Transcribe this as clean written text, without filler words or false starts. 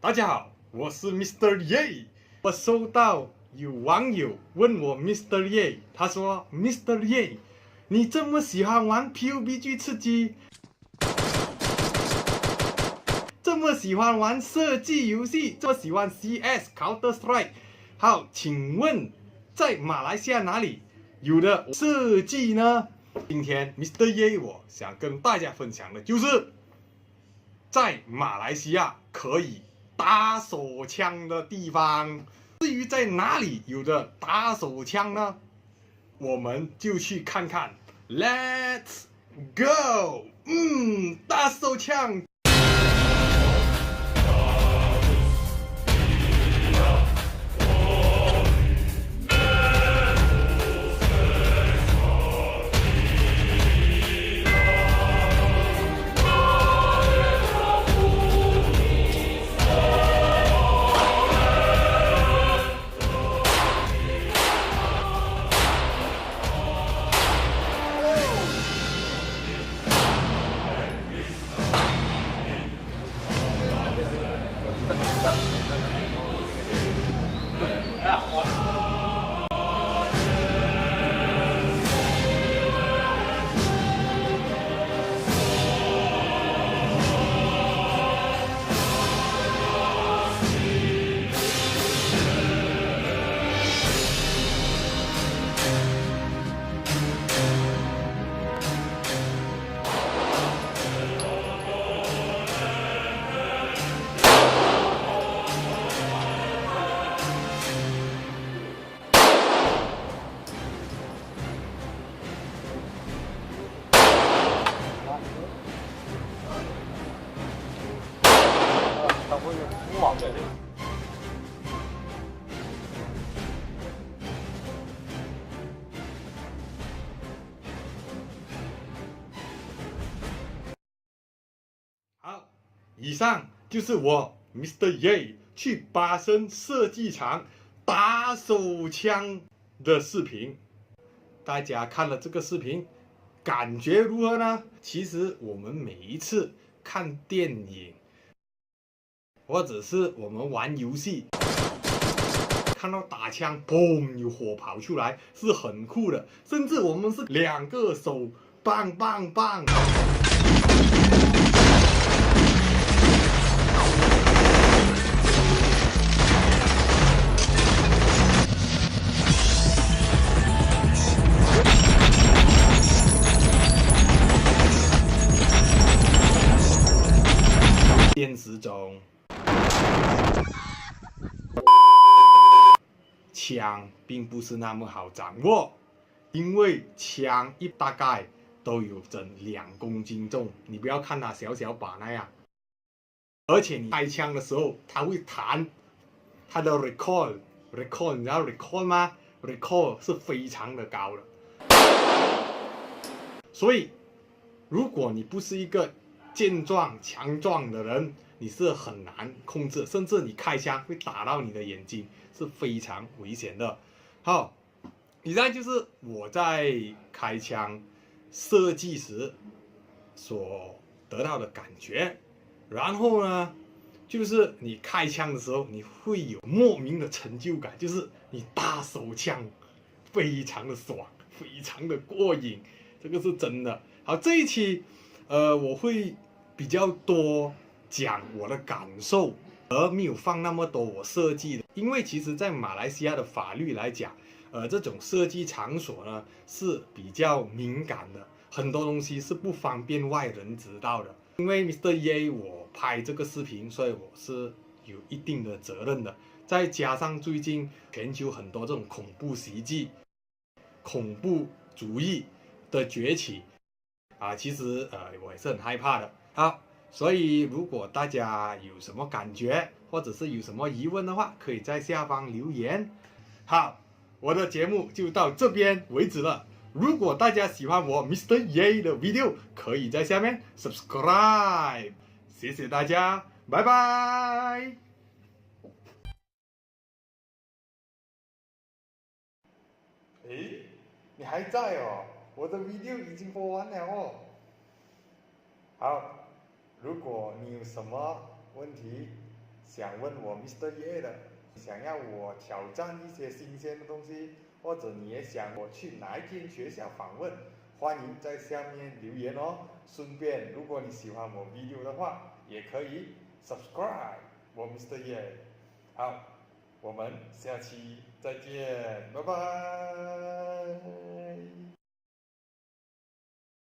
大家好，我是 Mr. Ye。我收到有网友问我 Mr. Ye， 他说 Mr. Ye， 你这么喜欢玩 PUBG 吃鸡，这么喜欢玩射击游戏，这么喜欢 CS Counter Strike， 好，请问在马来西亚哪里有的射击呢？今天 Mr. Ye 我想跟大家分享的就是在马来西亚可以打手枪的地方。至于在哪里有的打手枪呢？我们就去看看。Let's go！ 打手枪。好，以上就是我 Mr. Ye 去巴生射击场打手枪的视频。大家看了这个视频，感觉如何呢？其实我们每一次看电影，或者是我们玩游戏，看到打枪，砰，有火跑出来，是很酷的。甚至我们是两个手，棒棒棒。现实中，枪并不是那么好掌握，因为枪大概都有整2公斤重，你不要看它小小把那样，而且你开枪的时候，它会弹，它的 recoil， 你知道 recoil 吗？ recoil 是非常的高的，所以如果你不是一个健壮强壮的人，你是很难控制，甚至你开枪会打到你的眼睛，是非常危险的。好，以上就是我在开枪射击时所得到的感觉。然后呢，就是你开枪的时候，你会有莫名的成就感，就是你打手枪非常的爽，非常的过瘾，这个是真的。好，这一期我会比较多讲我的感受，而没有放那么多我设计的，因为其实在马来西亚的法律来讲，这种射击场所呢是比较敏感的，很多东西是不方便外人知道的。因为 Mr. Ye 我拍这个视频，所以我是有一定的责任的。再加上最近全球很多这种恐怖袭击、恐怖主义的崛起。其实我也是很害怕的。好，所以如果大家有什么感觉，或者是有什么疑问的话，可以在下方留言。好，我的节目就到这边为止了。如果大家喜欢我 Mr. Ye 的 video， 可以在下面 subscribe。谢谢大家，拜拜。诶，你还在哦？我的 video 已经播完了哦。好，如果你有什么问题，想问我 Mr. Ye 的，想要我挑战一些新鲜的东西，或者你也想我去哪一间学校访问，欢迎在下面留言哦。顺便，如果你喜欢我 video 的话，也可以 subscribe 我 Mr. Ye。好，我们下期再见，拜拜。